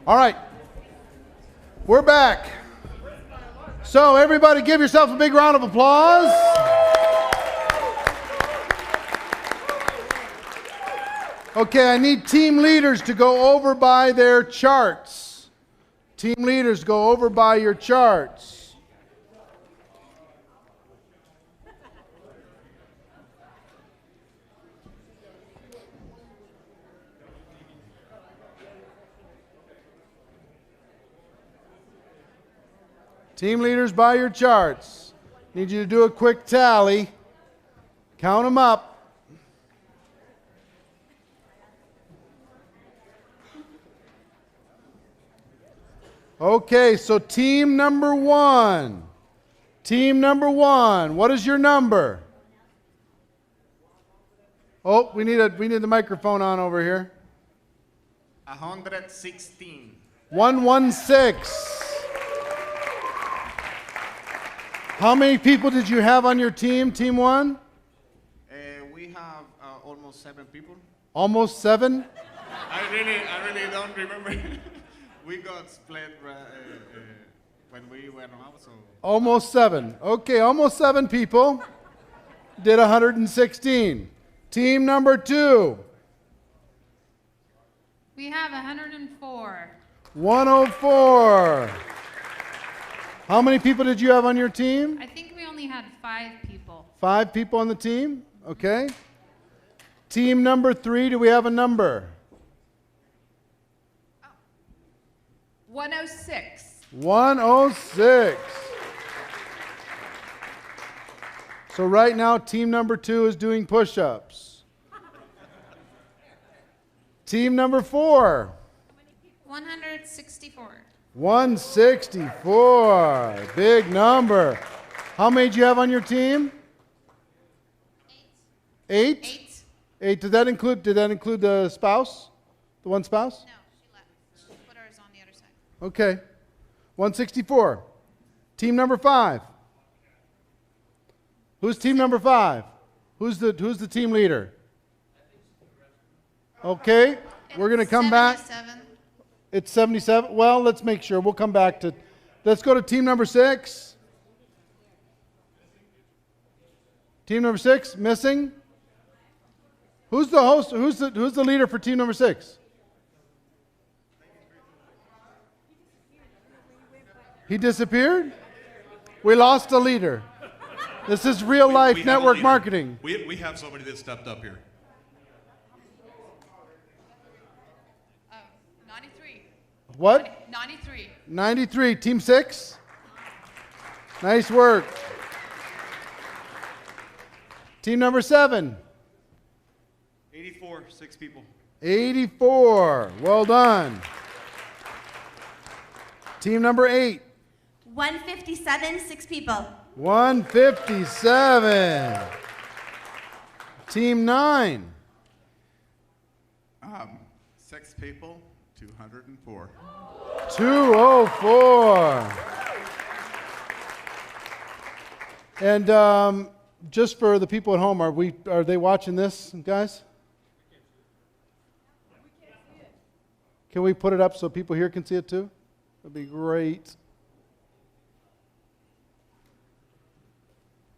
All right. We're back. So everybody give yourself a big round of applause. Okay, I need team leaders to go over by their charts. Team leaders, go over by your charts. Team leaders, by your charts. Need you to do a quick tally. Count them up. Okay, so team number one. Team number one, what is your number? Oh, we need the microphone on over here. 116. 116. How many people did you have on your team, team one? We have almost 7 people. Almost 7? I really don't remember. We got split when we went out, so. Almost 7. Okay, almost 7 people. Did 116. Team number 2. We have 104. 104. How many people did you have on your team? I think we only had 5 people. 5 people on the team? Okay. Team number 3, do we have a number? 106. 106. So right now, team number 2 is doing push-ups. Team number 4. 164. 164. Big number. How many do you have on your team? 8. 8? 8. Did that include the spouse? The one spouse? No, she left. She put hers on the other side. Okay. 164. Team number 5. Who's team number 5? Who's the team leader? Okay. We're going to come back. It's 77. Well, let's make sure. We'll come back to. Let's go to team number 6. Team number 6 missing. Who's the host? Who's the leader for team number 6? He disappeared? We lost a leader. This is real life network marketing. We have somebody that stepped up here. 93. What? 93. 93. Team 6? Nice work. Team number 7? 84, 6 people. 84. Well done. Team number 8? 157, 6 people. 157. Team 9? 6 people, 204. 204. And just for the people at home, are they watching this, guys? Can we put it up so people here can see it too? That'd be great.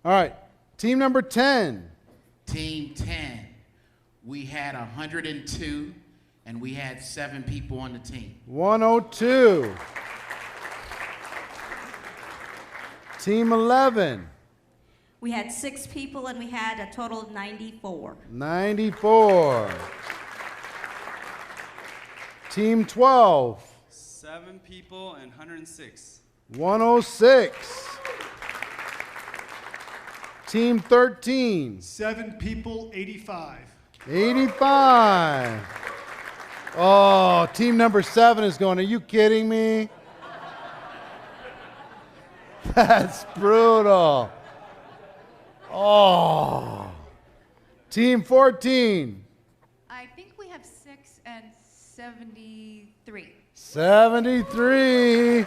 All right, team number 10. Team 10, we had 102, and we had 7 people on the team. 102. Team 11. We had 6 people, and we had a total of 94. 94. Team 12. 7 people and 106. 106. Team 13. 7 people, 85. 85. Oh, team number 7 is going, are you kidding me? That's brutal. Oh. Team 14. I think we have 6 and 73. 73.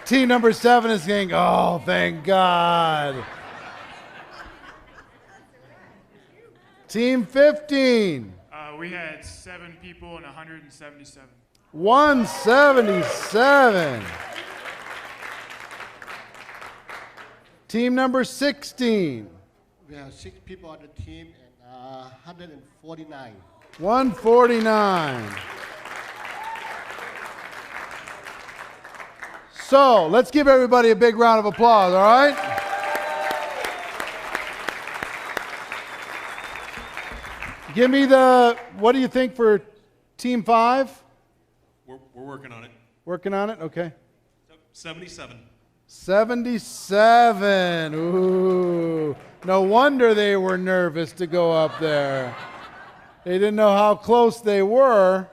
Team number 7 is saying, oh, thank God. Team 15. We had 7 people and 177. 177. Team number 16. We have 6 people on the team and 149. 149. So let's give everybody a big round of applause, all right? Give me what do you think for team 5? We're working on it. Working on it? Okay. 77. 77. Ooh. No wonder they were nervous to go up there. They didn't know how close they were.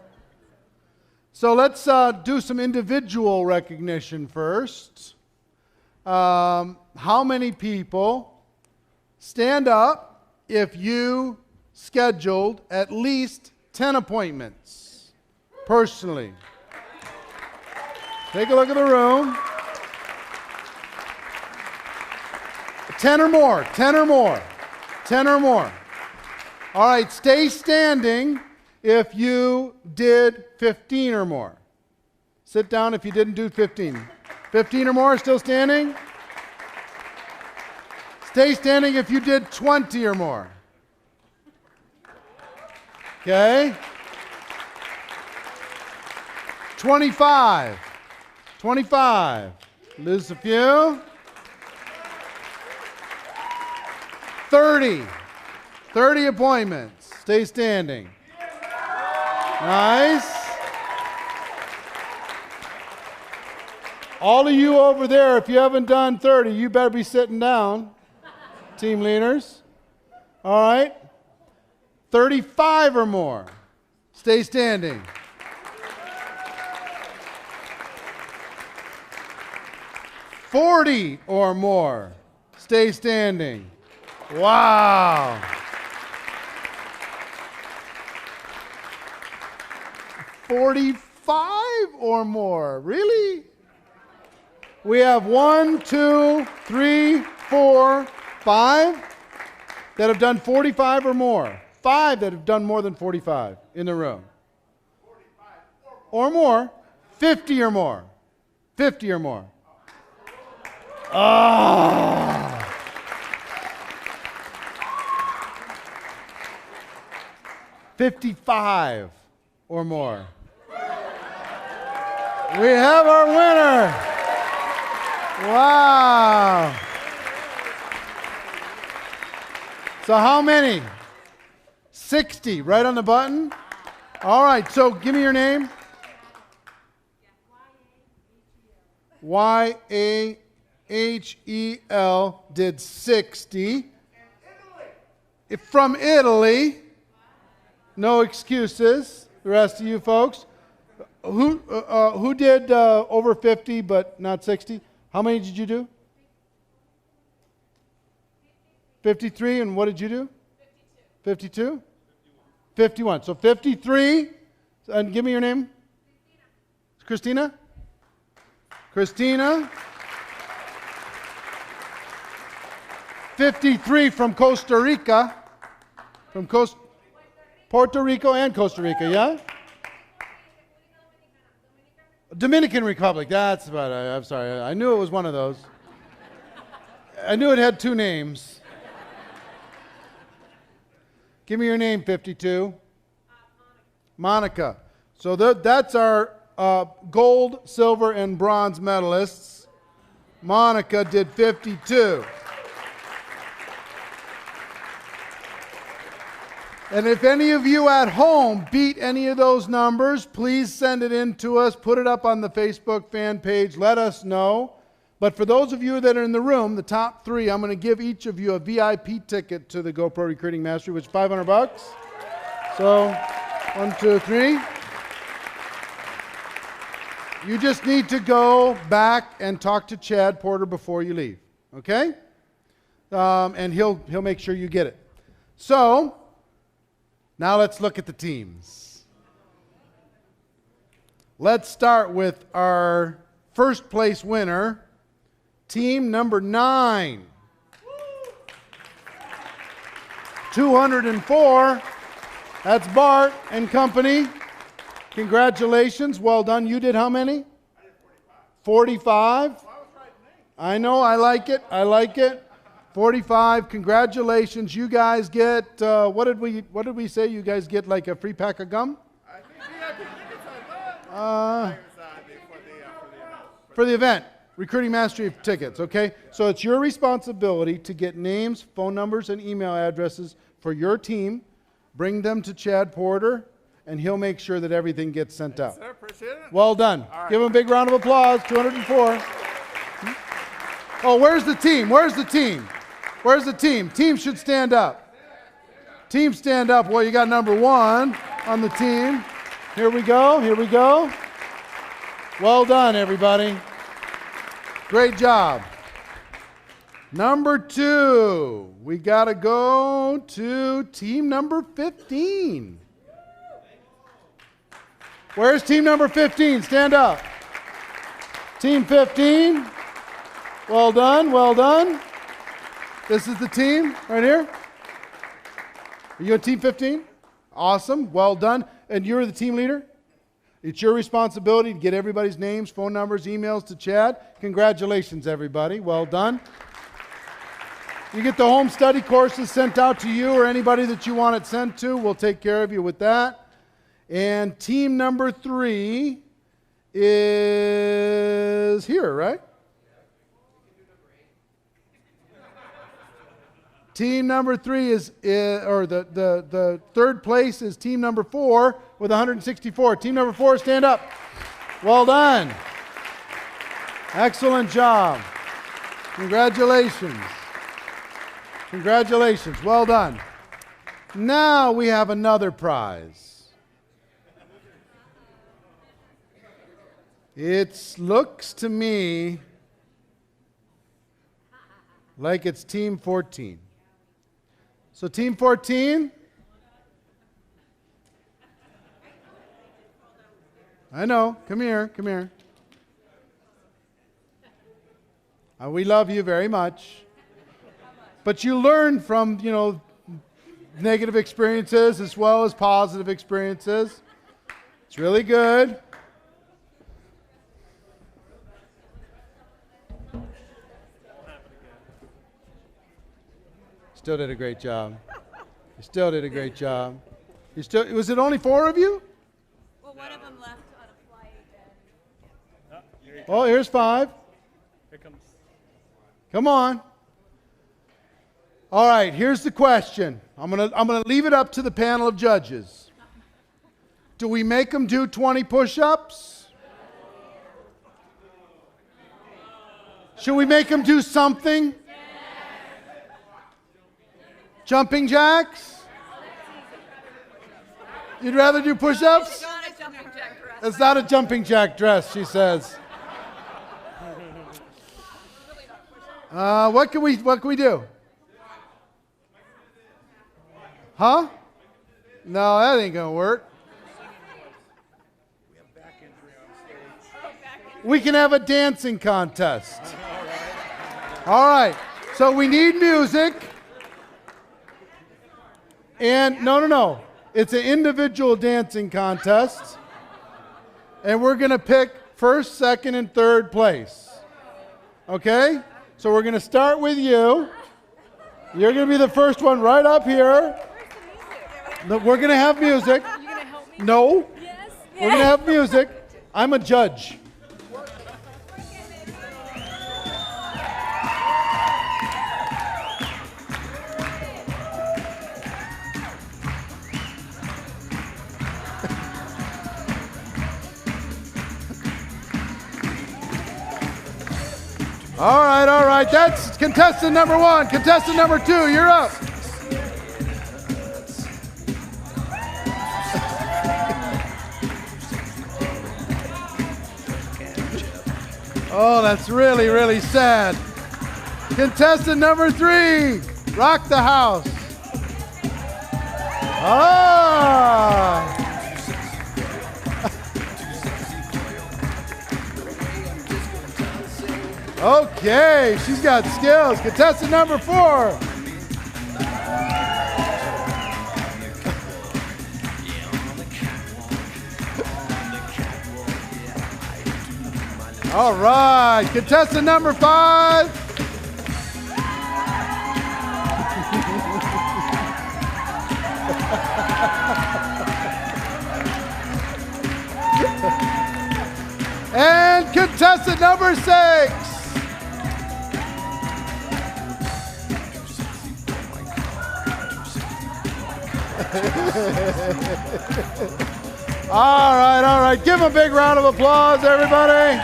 So let's do some individual recognition first. How many people stand up if you scheduled at least 10 appointments personally? Take a look at the room. 10 or more, 10 or more, 10 or more. All right, stay standing if you did 15 or more. Sit down if you didn't do 15. 15 or more, still standing? Stay standing if you did 20 or more. Okay. 25. 25. Lose a few. 30. 30 appointments. Stay standing. Nice. All of you over there, if you haven't done 30, you better be sitting down, team leaders. All right. 35 or more. Stay standing. 40 or more. Stay standing. Wow. 45 or more. Really? We have 1, 2, 3, 4, 5 that have done 45 or more. 5 that have done more than 45 in the room. 45 or more. 50 or more. 50 or more. Ah. 55 or more. We have our winner. Wow. So how many? 60, right on the button? All right, so give me your name. Y-A-H-E-L did 60. From Italy. No excuses. The rest of you folks. Who did over 50 but not 60? How many did you do? 53. And what did you do? 52. 51. So 53. And give me your name. Christina. Christina. 53 from Costa Rica. From Puerto Rico and Costa Rica, yeah? Dominican Republic, that's about it. I'm sorry. I knew it was one of those. I knew it had 2 names. Give me your name, 52. Monica. So that's our gold, silver, and bronze medalists. Monica did 52. And if any of you at home beat any of those numbers, please send it in to us. Put it up on the Facebook fan page. Let us know. But for those of you that are in the room, the top 3, I'm going to give each of you a VIP ticket to the GoPro Recruiting Mastery, which is $500. So, 1, 2, 3. You just need to go back and talk to Chad Porter before you leave. Okay? And he'll make sure you get it. So, now let's look at the teams. Let's start with our first place winner, team number 9. 204. That's Bart and company. Congratulations. Well done. You did how many? I did 45. 45? I know. I like it. I like it. 45. Congratulations. You guys get, what did we say? You guys get like a free pack of gum? I think we have the tickets For the event. Recruiting Mastery tickets, okay? So it's your responsibility to get names, phone numbers, and email addresses for your team. Bring them to Chad Porter, and he'll make sure that everything gets sent out. Sir, appreciate it. Well done. All right. Give him a big round of applause. 204. Oh, where's the team? Where's the team? Where's the team? Team should stand up. Team stand up. Well, you got number 1 on the team. Here we go. Here we go. Well done, everybody. Great job. Number 2, we got to go to team number 15. Where's team number 15? Stand up. Team 15. Well done, well done. This is the team right here. Are you on team 15? Awesome, well done. And you're the team leader? It's your responsibility to get everybody's names, phone numbers, emails to Chad. Congratulations, everybody. Well done. You get the home study courses sent out to you or anybody that you want it sent to. We'll take care of you with that. And team number 3 is here, right? Team number 3 or the third place is team number 4 with 164. Team number 4, stand up. Well done. Excellent job. Congratulations. Congratulations. Well done. Now we have another prize. It looks to me like it's team 14. So team 14, I know, come here, come here. We love you very much. But you learn from, negative experiences as well as positive experiences. It's really good. Still did a great job. You still did a great job. Was it only 4 of you? Well, one of them left on a flight. Oh, here's 5. Here comes. Come on. All right, here's the question. I'm gonna leave it up to the panel of judges. Do we make them do 20 push-ups? Should we make them do something? Jumping jacks? You'd rather do push-ups? It's not a jumping jack dress, she says. What can we do? Huh? No, that ain't gonna work. We can have a dancing contest. All right. So we need music. And no. It's an individual dancing contest. And we're going to pick first, second, and third place. Okay? So we're going to start with you. You're going to be the first one right up here. We're going to have music. You gonna help me? No. Yes. We're going to have music. I'm a judge. All right. That's contestant number 1. Contestant number 2, you're up. Oh, that's really, really sad. Contestant number 3, rock the house. Ah. Okay, she's got skills. Contestant number 4. All right, contestant number 5. And contestant number 6. All right. Give them a big round of applause, everybody.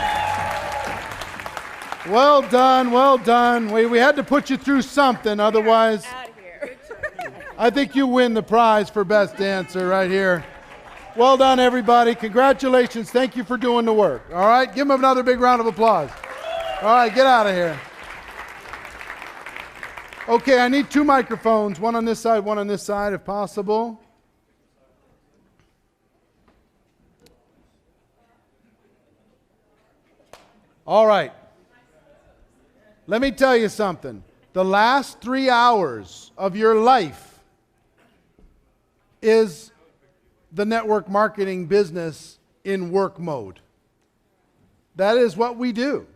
Well done. We had to put you through something, otherwise I think you win the prize for best dancer right here. Well done, everybody. Congratulations. Thank you for doing the work. All right, give them another big round of applause. All right, get out of here. Okay, I need 2 microphones, one on this side, if possible. All right. Let me tell you something. The last 3 hours of your life is the network marketing business in work mode. That is what we do.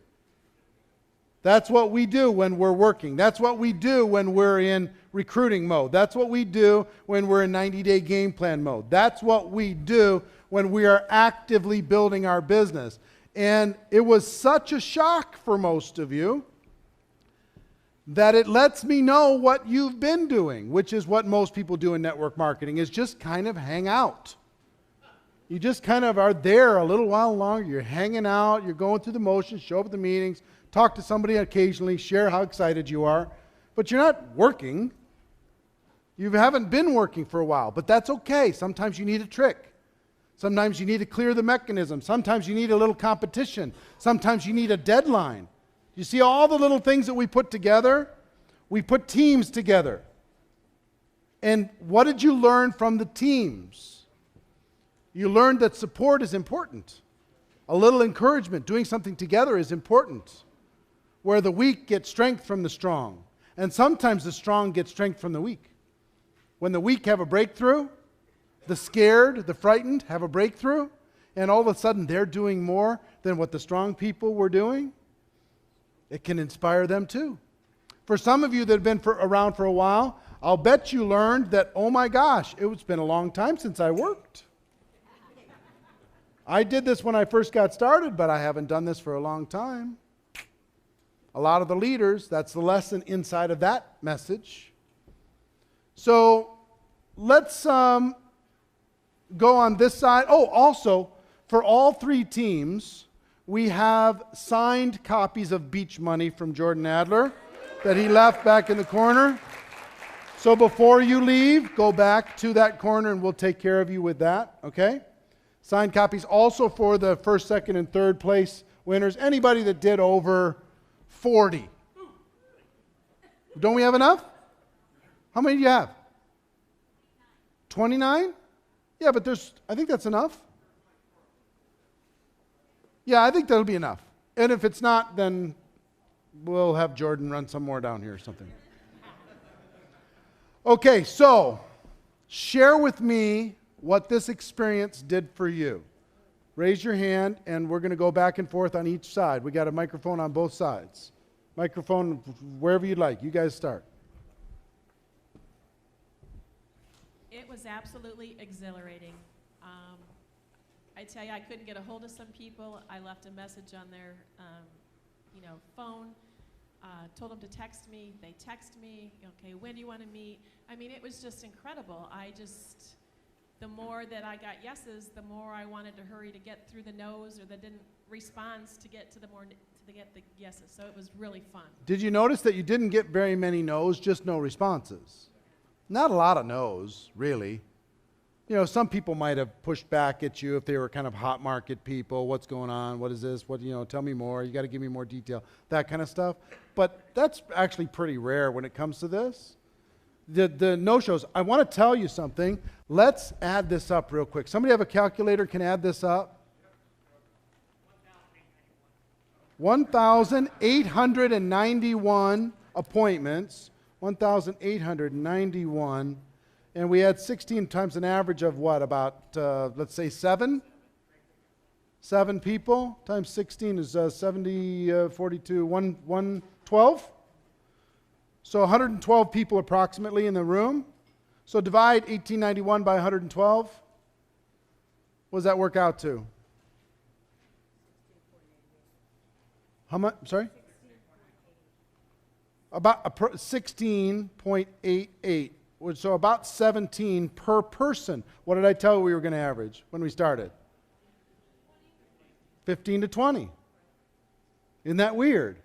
That's what we do when we're working. That's what we do when we're in recruiting mode. That's what we do when we're in 90-day game plan mode. That's what we do when we are actively building our business. And it was such a shock for most of you that it lets me know what you've been doing, which is what most people do in network marketing, is just kind of hang out. You just kind of are there a little while longer. You're hanging out, you're going through the motions, show up at the meetings, talk to somebody occasionally, share how excited you are, but you're not working. You haven't been working for a while, but that's okay. Sometimes you need a trick. Sometimes you need to clear the mechanism. Sometimes you need a little competition. Sometimes you need a deadline. You see all the little things that we put together? We put teams together. And what did you learn from the teams? You learned that support is important. A little encouragement, doing something together is important. Where the weak get strength from the strong. And sometimes the strong get strength from the weak. When the weak have a breakthrough, the scared, the frightened have a breakthrough, and all of a sudden they're doing more than what the strong people were doing, it can inspire them too. For some of you that have been around for a while, I'll bet you learned that, oh my gosh, it's been a long time since I worked. I did this when I first got started, but I haven't done this for a long time. A lot of the leaders, that's the lesson inside of that message. So let's go on this side. Oh, also, for all 3 teams, we have signed copies of Beach Money from Jordan Adler that he left back in the corner. So before you leave, go back to that corner and we'll take care of you with that, okay? Signed copies also for the first, second, and third place winners. Anybody that did over 40. Don't we have enough? How many do you have? 29? Yeah, but I think that's enough. Yeah, I think that'll be enough. And if it's not, then we'll have Jordan run some more down here or something. Okay, so share with me what this experience did for you. Raise your hand, and we're going to go back and forth on each side. We got a microphone on both sides. Microphone wherever you'd like. You guys start. It was absolutely exhilarating. I tell you, I couldn't get a hold of some people. I left a message on their phone, told them to text me. They text me, okay, when do you want to meet? I mean, it was just incredible. The more that I got yeses, the more I wanted to hurry to get through the no's or that didn't respond to get to the yeses. So it was really fun. Did you notice that you didn't get very many no's, just no responses? Not a lot of no's, really. You know, some people might have pushed back at you if they were kind of hot market people. What's going on? What is this? Tell me more. You got to give me more detail. That kind of stuff. But that's actually pretty rare when it comes to this. The no-shows. I want to tell you something. Let's add this up real quick. Somebody have a calculator? Can add this up? 1,891 appointments. 1,891. And we had 16 times an average of what? About, let's say 7? 7 people times 16 is 70, 42, 112. So 112 people approximately in the room. So divide 1891 by 112. What does that work out to? How much? Sorry? About 16.88. So about 17 per person. What did I tell you we were going to average when we started? 15 to 20. Isn't that weird?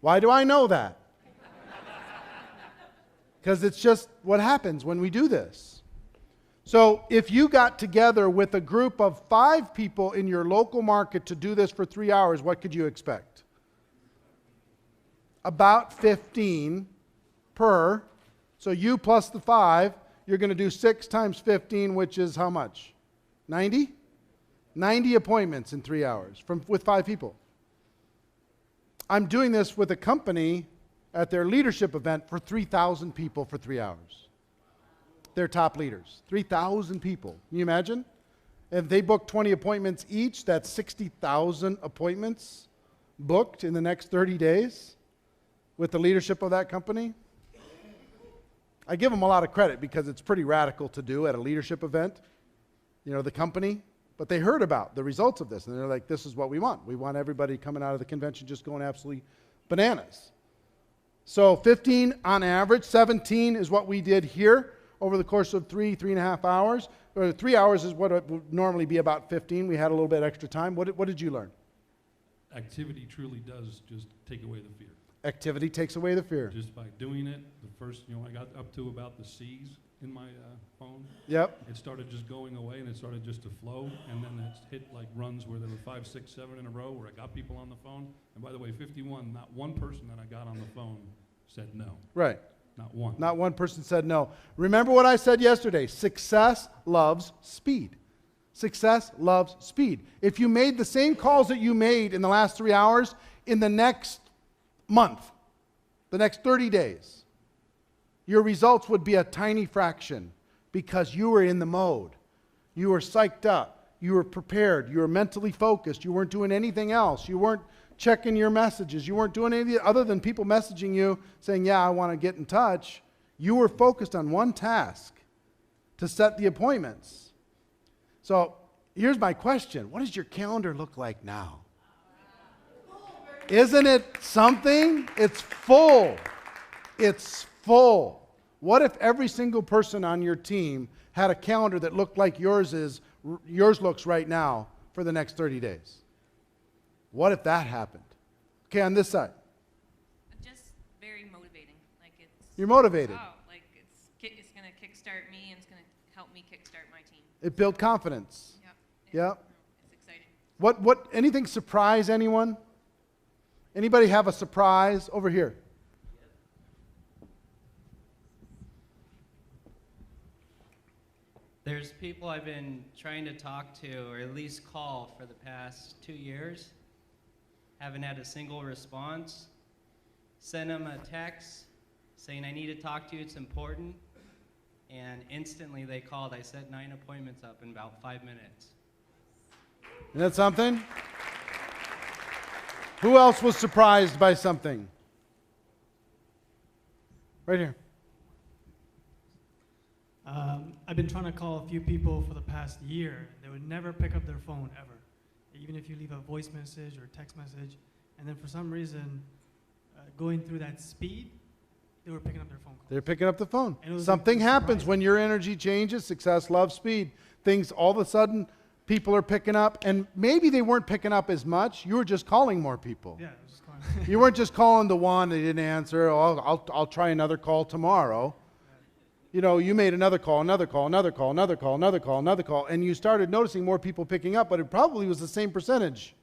Why do I know that? Because it's just what happens when we do this. So if you got together with a group of 5 people in your local market to do this for 3 hours, what could you expect? About 15 per. So you plus the 5, you're going to do 6 times 15, which is how much? 90? 90 appointments in 3 hours with 5 people. I'm doing this with a company at their leadership event for 3,000 people for 3 hours. Their top leaders. 3,000 people. Can you imagine? If they book 20 appointments each, that's 60,000 appointments booked in the next 30 days with the leadership of that company. I give them a lot of credit because it's pretty radical to do at a leadership event, the company. But they heard about the results of this, and they're like, this is what we want. We want everybody coming out of the convention just going absolutely bananas. So 15 on average, 17 is what we did here over the course of 3.5 hours. Or 3 hours is what it would normally be about 15. We had a little bit extra time. What did you learn? Activity truly does just take away the fear. Activity takes away the fear. Just by doing it, the first, I got up to about the C's in my phone. Yep. It started just going away, and it started just to flow, and then it hit like runs where there were 5, 6, 7 in a row where I got people on the phone. And by the way, 51, not one person that I got on the phone said no. Right. Not one. Not one person said no. Remember what I said yesterday. Success loves speed. Success loves speed. If you made the same calls that you made in the last 3 hours in the next month, the next 30 days, your results would be a tiny fraction because you were in the mode. You were psyched up. You were prepared. You were mentally focused. You weren't doing anything else. You weren't checking your messages. You weren't doing anything other than people messaging you saying, yeah, I want to get in touch. You were focused on one task to set the appointments. So here's my question. What does your calendar look like now? Isn't it something? It's full. It's full. What if every single person on your team had a calendar that looked like yours looks right now for the next 30 days? What if that happened? Okay, on this side. Just very motivating. You're motivated. Wow, it's going to kickstart me and it's going to help me kickstart my team. It built confidence. Yep. It's exciting. Anything surprise anyone? Anybody have a surprise over here? There's people I've been trying to talk to, or at least call, for the past 2 years. Haven't had a single response. Sent them a text saying, I need to talk to you, it's important. And instantly they called. I set 9 appointments up in about 5 minutes. Isn't that something? Who else was surprised by something? Right here. I've been trying to call a few people for the past year. They would never pick up their phone, ever. Even if you leave a voice message or text message. And then for some reason, going through that speed, they were picking up their phone calls. They're picking up the phone. Something happens when your energy changes. Success loves speed. Things all of a sudden, people are picking up. And maybe they weren't picking up as much. You were just calling more people. Yeah, I was just calling. You weren't just calling the one they didn't answer. Oh, I'll try another call tomorrow. You made another call, and you started noticing more people picking up, but it probably was the same percentage.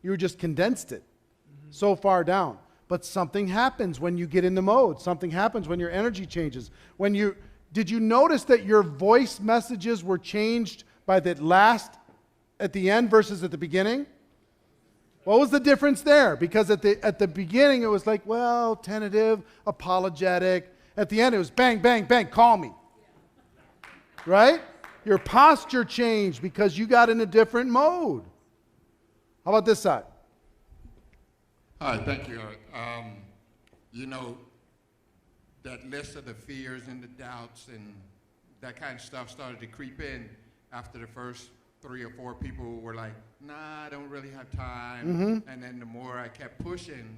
You just condensed it so far down. But something happens when you get in the mode. Something happens when your energy changes. Did you notice that your voice messages were changed by at the end versus at the beginning? What was the difference there? Because at the beginning it was like, well, tentative, apologetic. At the end, it was bang, bang, bang, call me. Right? Your posture changed because you got in a different mode. How about this side? Hi, thank you. You know, that list of the fears and the doubts and that kind of stuff started to creep in after the first 3 or 4 people were like, nah, I don't really have time. Mhm. And then the more I kept pushing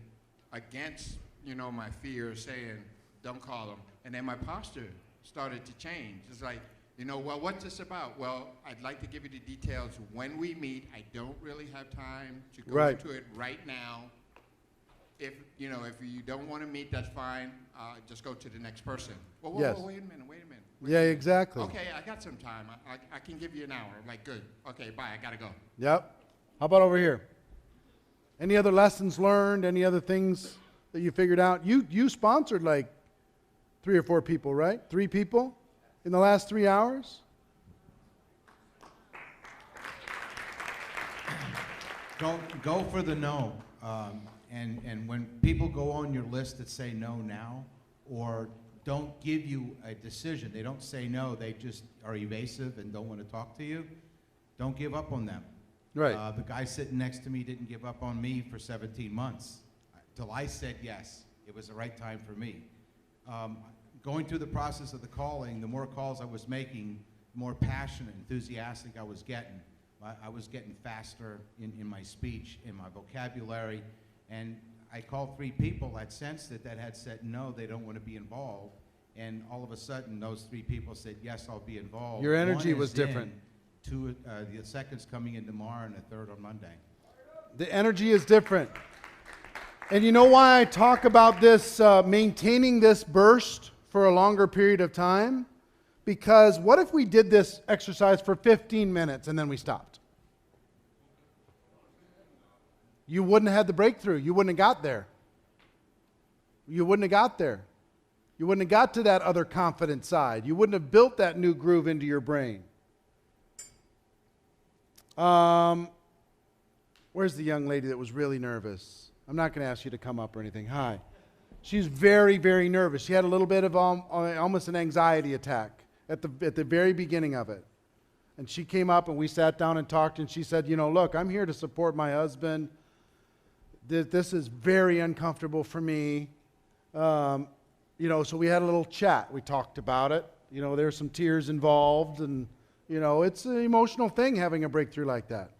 against, you know, my fears, saying, don't call them. And then my posture started to change. It's like, you know, well, what's this about? Well, I'd like to give you the details when we meet. I don't really have time to go Right. into it right now. If, you know, if you don't want to meet, that's fine. Just go to the next person. Whoa, Yes. wait a minute, wait a minute. Yeah, exactly. Okay, I got some time. I can give you an hour. I'm like, good. Okay, bye, I gotta go. Yep. How about over here? Any other lessons learned? Any other things that you figured out? You sponsored like 3 or 4 people, right? 3 people in the last 3 hours? Go for the no. And when people go on your list that say no now, or don't give you a decision, they don't say no, they just are evasive and don't want to talk to you, don't give up on them. Right. The guy sitting next to me didn't give up on me for 17 months till I said yes. It was the right time for me. Going through the process of the calling, the more calls I was making, the more passionate, enthusiastic I was getting. I was getting faster in my speech, in my vocabulary, and I called 3 people. I'd sensed that had said no, they don't want to be involved, and all of a sudden those 3 people said yes, I'll be involved. Your energy One was is different. in, 2, the second's coming in tomorrow, and the third on Monday. The energy is different. And you know why I talk about this, maintaining this burst for a longer period of time? Because what if we did this exercise for 15 minutes and then we stopped? You wouldn't have had the breakthrough. You wouldn't have got there. You wouldn't have got there. You wouldn't have got to that other confident side. You wouldn't have built that new groove into your brain. Where's the young lady that was really nervous? I'm not going to ask you to come up or anything. Hi. She's very, very nervous. She had a little bit of almost an anxiety attack at the very beginning of it. And she came up and we sat down and talked, and she said, you know, look, I'm here to support my husband. This is very uncomfortable for me. You know, so we had a little chat. We talked about it. You know, there's some tears involved, and, you know, it's an emotional thing having a breakthrough like that.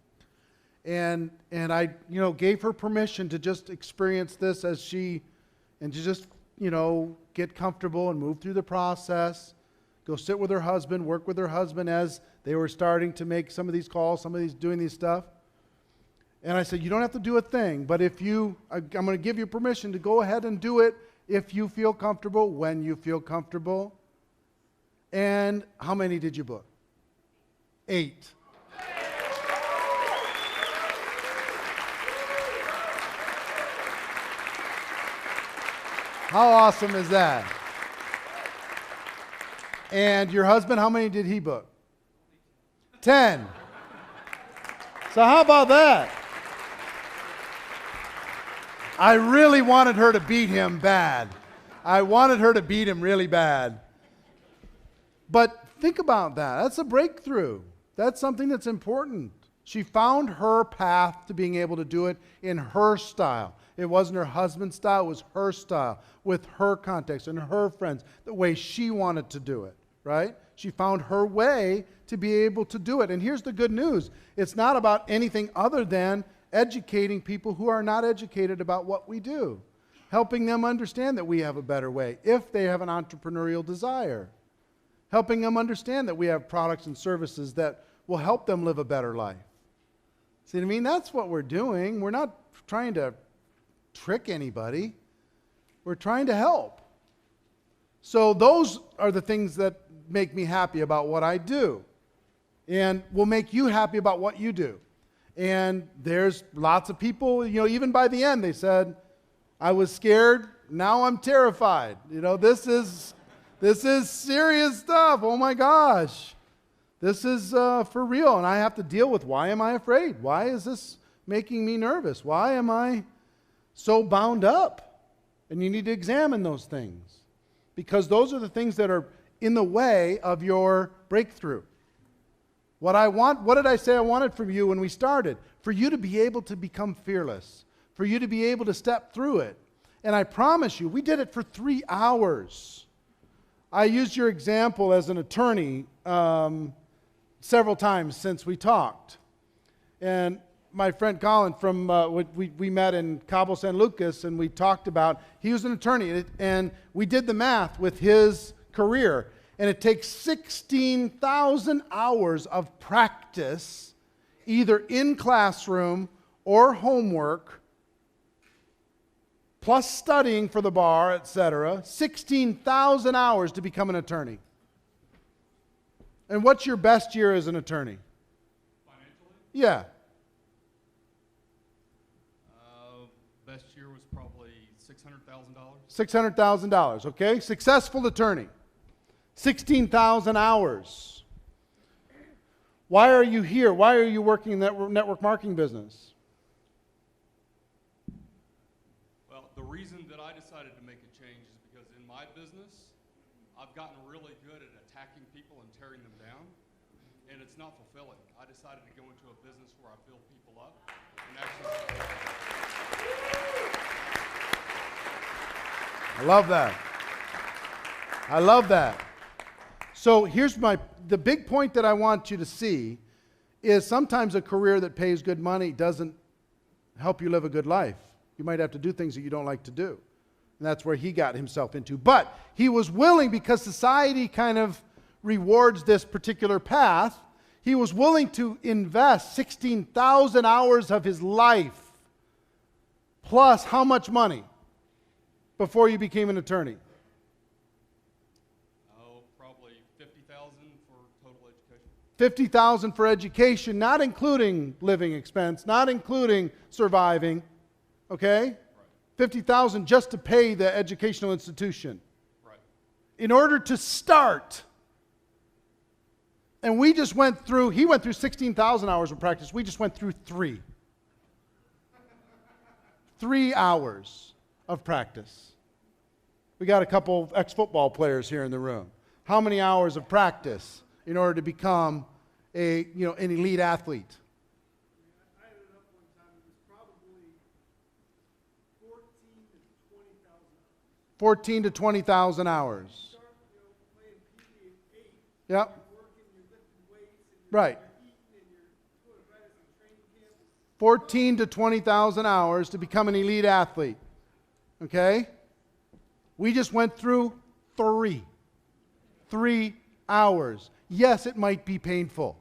And I, you know, gave her permission to just experience this and to just, you know, get comfortable and move through the process, go sit with her husband, work with her husband as they were starting to make some of these calls, doing these stuff. And I said, you don't have to do a thing, but I'm going to give you permission to go ahead and do it if you feel comfortable, when you feel comfortable. And how many did you book? 8. How awesome is that? And your husband, how many did he book? 10. So how about that? I really wanted her to beat him bad. I wanted her to beat him really bad. But think about that. That's a breakthrough. That's something that's important. She found her path to being able to do it in her style. It wasn't her husband's style, it was her style, with her context and her friends, the way she wanted to do it, right? She found her way to be able to do it. And here's the good news. It's not about anything other than educating people who are not educated about what we do, helping them understand that we have a better way if they have an entrepreneurial desire, helping them understand that we have products and services that will help them live a better life. See what I mean? That's what we're doing. We're not trying to trick anybody. We're trying to help. So those are the things that make me happy about what I do, and will make you happy about what you do. And there's lots of people, you know, even by the end they said, I was scared, now I'm terrified. You know, this is serious stuff. Oh my gosh. This is for real, and I have to deal with, why am I afraid? Why is this making me nervous? Why am I so bound up? And you need to examine those things, because those are the things that are in the way of your breakthrough. What did I say I wanted from you when we started? For you to be able to become fearless, for you to be able to step through it. And I promise you, we did it for 3 hours. I used your example as an attorney several times since we talked. And my friend Colin from, we met in Cabo San Lucas, and we talked about, he was an attorney, and we did the math with his career. And it takes 16,000 hours of practice, either in classroom or homework, plus studying for the bar, etc. 16,000 hours to become an attorney. And what's your best year as an attorney? Financially? Yeah. Best year was probably $600,000. $600,000, okay? Successful attorney. 16,000 hours. Why are you here? Why are you working in that network marketing business? Well, the reason that I decided to make a change is because in my business, I've gotten really good at attacking people and tearing them down, and it's not fulfilling. I decided to go into a business where I build people up and actually... I love that. I love that. So here's the big point that I want you to see is sometimes a career that pays good money doesn't help you live a good life. You might have to do things that you don't like to do. And that's where he got himself into. But he was willing, because society kind of rewards this particular path, he was willing to invest 16,000 hours of his life, plus how much money before you became an attorney? Probably $50,000 for total education. $50,000 for education, not including living expense, not including surviving, okay? Right. $50,000 just to pay the educational institution. Right. In order to start. And we just went through, he went through 16,000 hours of practice. We just went through 3. 3 hours of practice. We got a couple of ex-football players here in the room. How many hours of practice in order to become an elite athlete? I added up one time, it was probably 14 to 20,000 hours. 14 to 20,000 hours. Start, playing PE at 8. Yep. You're working, you're lifting weights, and right. You're eating, and you're doing practice in training camp. 14 to 20,000 hours to become an elite athlete. Okay? We just went through 3 hours. Yes, it might be painful.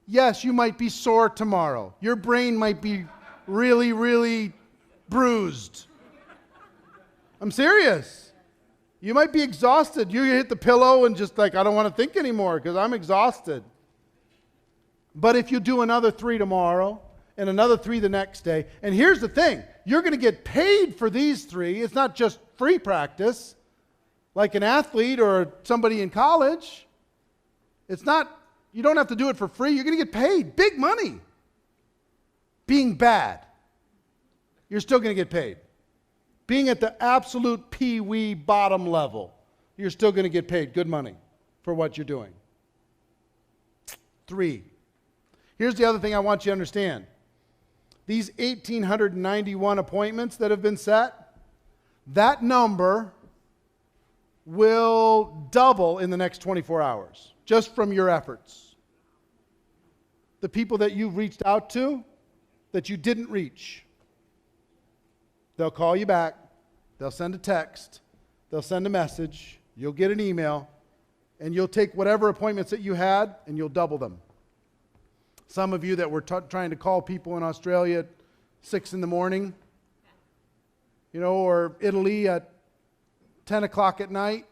Yes, you might be sore tomorrow. Your brain might be really, really bruised. I'm serious. You might be exhausted. You hit the pillow and just like, I don't want to think anymore because I'm exhausted. But if you do another 3 tomorrow and another 3 the next day, and here's the thing, you're going to get paid for these 3. It's not just free practice like an athlete or somebody in college. It's not, you don't have to do it for free. You're going to get paid big money. Being bad, you're still going to get paid. Being at the absolute pee-wee bottom level, you're still going to get paid good money for what you're doing. 3. Here's the other thing I want you to understand. These 1,891 appointments that have been set, that number will double in the next 24 hours, just from your efforts. The people that you've reached out to, that you didn't reach, they'll call you back, they'll send a text, they'll send a message, you'll get an email, and you'll take whatever appointments that you had and you'll double them. Some of you that were trying to call people in Australia at 6 in the morning, or Italy at 10 o'clock at night,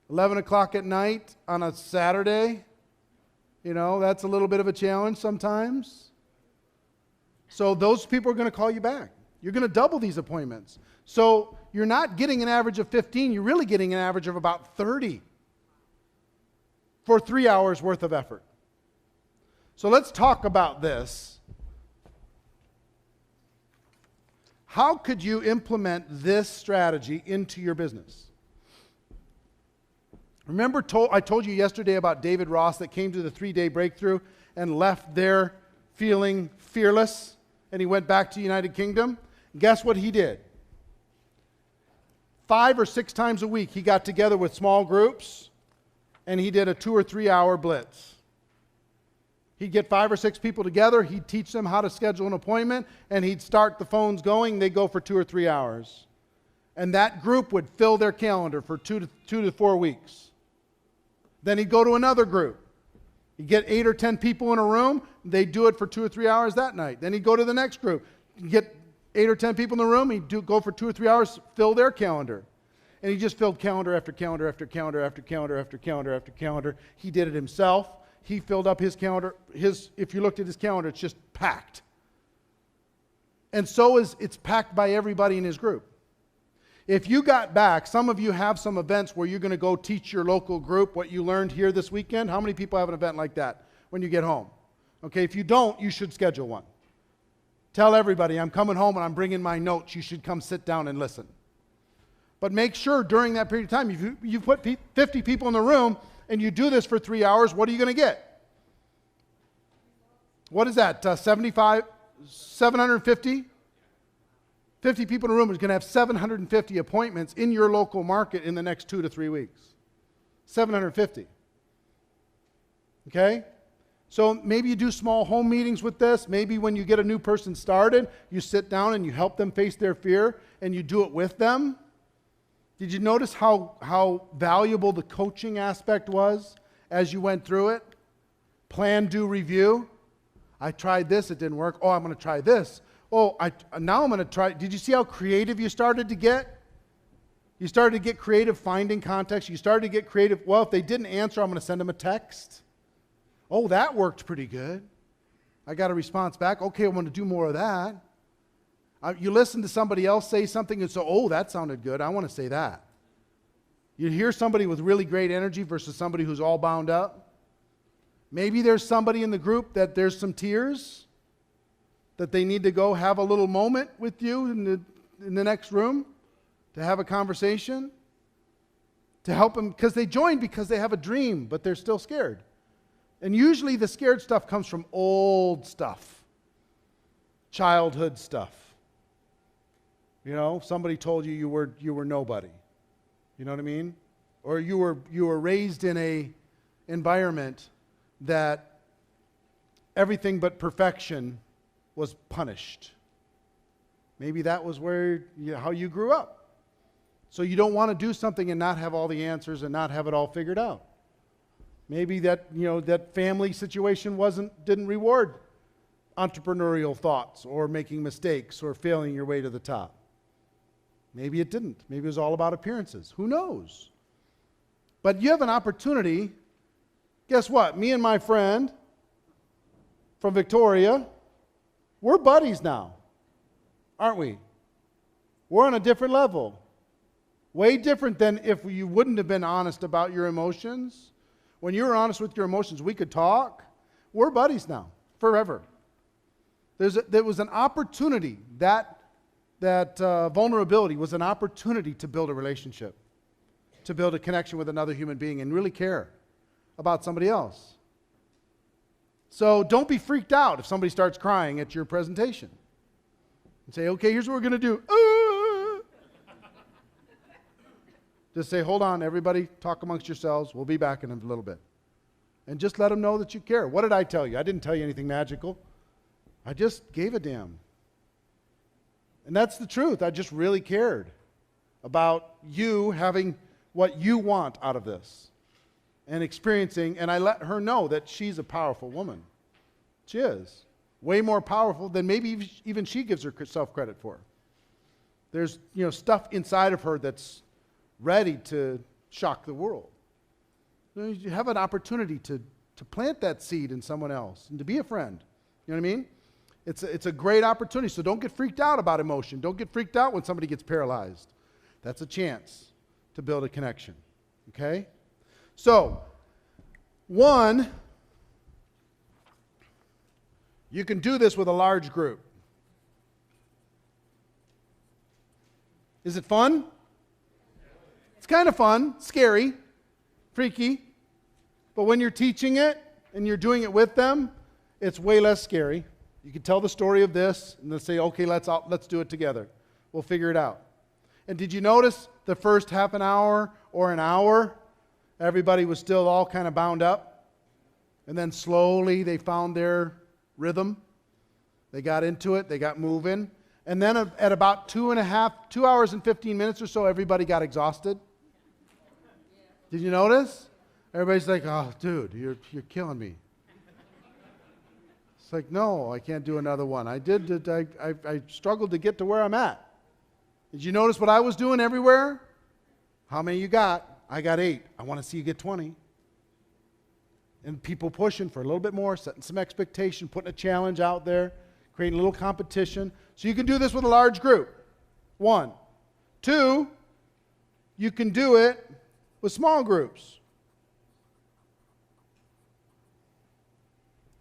11 o'clock at night on a Saturday, that's a little bit of a challenge sometimes. So those people are going to call you back. You're going to double these appointments. So you're not getting an average of 15, you're really getting an average of about 30 for 3 hours worth of effort. So let's talk about this. How could you implement this strategy into your business? Remember I told you yesterday about David Ross that came to the 3-day breakthrough and left there feeling fearless, and he went back to United Kingdom? Guess what he did? 5 or 6 times a week, he got together with small groups, and he did a 2 or 3 hour blitz. He'd get 5 or 6 people together, he'd teach them how to schedule an appointment, and he'd start the phones going, they'd go for 2 or 3 hours. And that group would fill their calendar for 2 to 4 weeks. Then he'd go to another group. He'd get 8 or 10 people in a room, they'd do it for 2 or 3 hours that night. Then he'd go to the next group. He'd get 8 or 10 people in the room, he'd go for 2 or 3 hours, fill their calendar. And he just filled calendar after calendar after calendar after calendar after calendar after calendar. He did it himself. He filled up his calendar. If you looked at his calendar, it's just packed. And so it's packed by everybody in his group. If you got back, some of you have some events where you're going to go teach your local group what you learned here this weekend. How many people have an event like that when you get home? Okay, if you don't, you should schedule one. Tell everybody, I'm coming home and I'm bringing my notes. You should come sit down and listen. But make sure during that period of time, if you put 50 people in the room and you do this for 3 hours, what are you going to get? What is that, 750? 50 people in a room is going to have 750 appointments in your local market in the next 2 to 3 weeks. 750. Okay? So maybe you do small home meetings with this. Maybe when you get a new person started, you sit down and you help them face their fear and you do it with them. Did you notice how valuable the coaching aspect was as you went through it? Plan, do, review. I tried this, it didn't work. Oh, I'm going to try this. Oh, now I'm going to try. Did you see how creative you started to get? You started to get creative finding context. You started to get creative. Well, if they didn't answer, I'm going to send them a text. Oh, that worked pretty good. I got a response back. Okay, I'm going to do more of that. You listen to somebody else say something and say, oh, that sounded good. I want to say that. You hear somebody with really great energy versus somebody who's all bound up. Maybe there's somebody in the group that there's some tears, that they need to go have a little moment with you in the next room to have a conversation, to help them, because they joined because they have a dream, but they're still scared. And usually the scared stuff comes from old stuff, childhood stuff. You know, somebody told you you were nobody. You know what I mean? Or you were raised in a environment that everything but perfection was punished. Maybe that was how you grew up. So you don't want to do something and not have all the answers and not have it all figured out. Maybe that family situation didn't reward entrepreneurial thoughts or making mistakes or failing your way to the top. Maybe it didn't. Maybe it was all about appearances. Who knows? But you have an opportunity. Guess what? Me and my friend from Victoria, we're buddies now, aren't we? We're on a different level. Way different than if you wouldn't have been honest about your emotions. When you were honest with your emotions, we could talk. We're buddies now, forever. There was an opportunity. That vulnerability was an opportunity to build a relationship, to build a connection with another human being and really care about somebody else. So don't be freaked out if somebody starts crying at your presentation. And say, okay, here's what we're going to do. Just say, hold on, everybody, talk amongst yourselves. We'll be back in a little bit. And just let them know that you care. What did I tell you? I didn't tell you anything magical. I just gave a damn. And that's the truth. I just really cared about you having what you want out of this and experiencing. And I let her know that she's a powerful woman. She is. Way more powerful than maybe even she gives herself credit for. There's stuff inside of her that's ready to shock the world. You have an opportunity to plant that seed in someone else and to be a friend. You know what I mean? It's a great opportunity. So don't get freaked out about emotion. Don't get freaked out when somebody gets paralyzed. That's a chance to build a connection. Okay? So, one, you can do this with a large group. Is it fun? It's kind of fun, scary. freaky. But when you're teaching it and you're doing it with them, it's way less scary. You can tell the story of this and then say, okay, let's do it together. We'll figure it out. And did you notice the first half an hour or an hour, everybody was still all kind of bound up? And then slowly they found their rhythm. They got into it. They got moving. And then at about 2 hours and 15 minutes or so, everybody got exhausted. Did you notice? Everybody's like, oh, dude, you're killing me. It's like, no, I can't do another one. I struggled to get to where I'm at. Did you notice what I was doing everywhere? How many you got? I got 8. I want to see you get 20. And people pushing for a little bit more, setting some expectation, putting a challenge out there, creating a little competition. So you can do this with a large group. 1. 2, you can do it with small groups.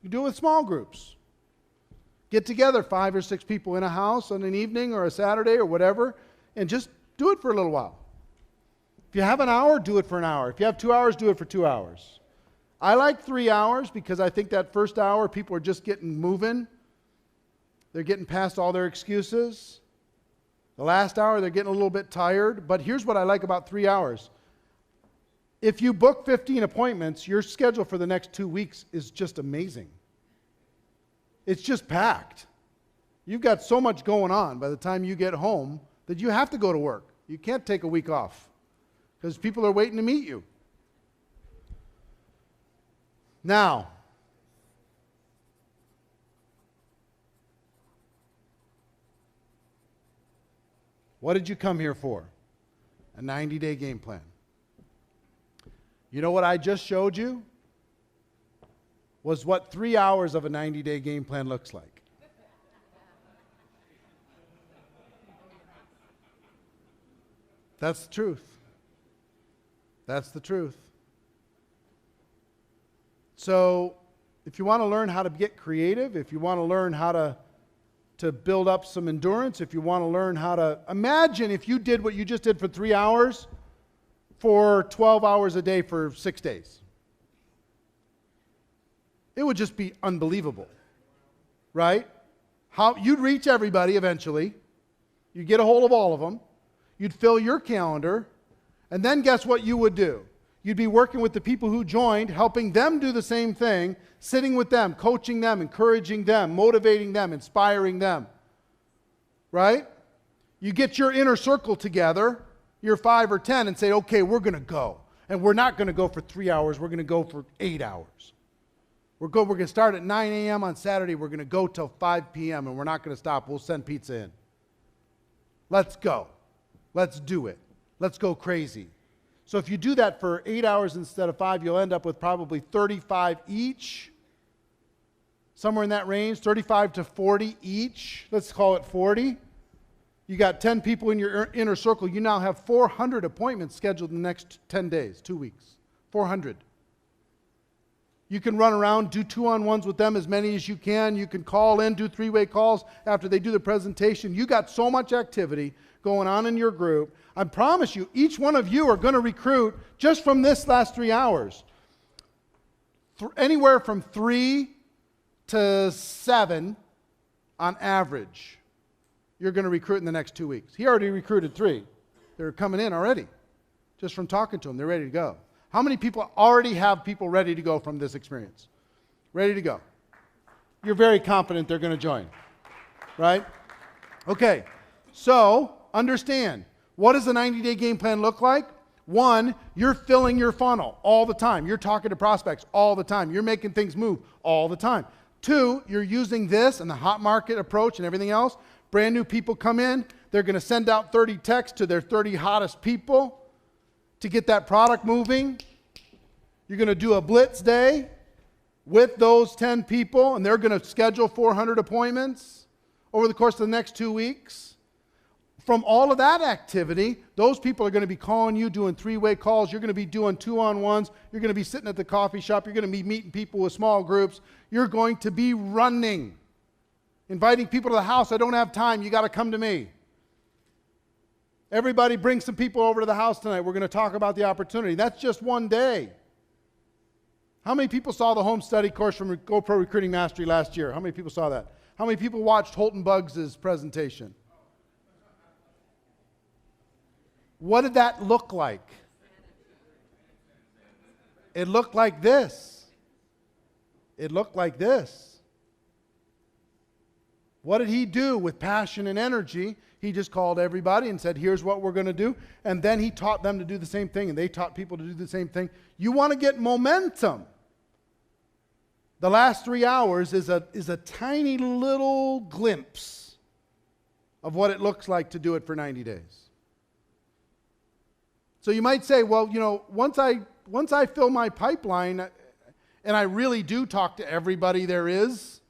You do it with small groups. Get together 5 or 6 people in a house on an evening or a Saturday or whatever, and just do it for a little while. If you have an hour, do it for an hour. If you have 2 hours, do it for 2 hours. I like 3 hours because I think that first hour people are just getting moving. They're getting past all their excuses. The last hour they're getting a little bit tired. But here's what I like about 3 hours. If you book 15 appointments, your schedule for the next 2 weeks is just amazing. It's just packed. You've got so much going on by the time you get home that you have to go to work. You can't take a week off because people are waiting to meet you. Now, what did you come here for? A 90-day game plan. You know what I just showed you? Was what 3 hours of a 90-day game plan looks like. That's the truth. That's the truth. So, if you want to learn how to get creative, if you want to learn how to build up some endurance, if you want to learn how to imagine if you did what you just did for 3 hours for 12 hours a day for 6 days. It would just be unbelievable, right? How you'd reach everybody eventually. You'd get a hold of all of them. You'd fill your calendar. And then guess what you would do? You'd be working with the people who joined, helping them do the same thing, sitting with them, coaching them, encouraging them, motivating them, inspiring them, right? You get your inner circle together, your 5 or 10, and say, okay, we're going to go. And we're not going to go for 3 hours. We're going to go for 8 hours. We're going to start at 9 a.m. on Saturday. We're going to go till 5 p.m. and we're not going to stop. We'll send pizza in. Let's go. Let's do it. Let's go crazy. So if you do that for 8 hours instead of 5, you'll end up with probably 35 each. Somewhere in that range, 35 to 40 each. Let's call it 40. You got 10 people in your inner circle. You now have 400 appointments scheduled in the next 10 days, 2 weeks. 400. You can run around, do 2-on-1s with them, as many as you can. You can call in, do 3-way calls after they do the presentation. You got so much activity going on in your group. I promise you, each one of you are going to recruit just from this last 3 hours. Anywhere from 3 to 7 on average, you're going to recruit in the next 2 weeks. He already recruited 3. They're coming in already, just from talking to them. They're ready to go. How many people already have people ready to go from this experience? Ready to go. You're very confident they're going to join, right? Okay, so understand, what does a 90-day game plan look like? 1, you're filling your funnel all the time. You're talking to prospects all the time. You're making things move all the time. 2, you're using this and the hot market approach and everything else. Brand new people come in. They're going to send out 30 texts to their 30 hottest people to get that product moving. You're going to do a Blitz day with those 10 people, and they're going to schedule 400 appointments over the course of the next 2 weeks. From all of that activity, those people are going to be calling you, doing 3-way calls. You're going to be doing 2-on-1s. You're going to be sitting at the coffee shop. You're going to be meeting people with small groups. You're going to be running, inviting people to the house. I don't have time. You got to come to me. Everybody bring some people over to the house tonight. We're going to talk about the opportunity. That's just one day. How many people saw the home study course from GoPro Recruiting Mastery last year? How many people saw that? How many people watched Holton Buggs' presentation? What did that look like? It looked like this. It looked like this. What did he do with passion and energy? He just called everybody and said, here's what we're going to do. And then he taught them to do the same thing, and they taught people to do the same thing. You want to get momentum. The last 3 hours is a tiny little glimpse of what it looks like to do it for 90 days. So you might say, well, you know, once I fill my pipeline, and I really do talk to everybody there is,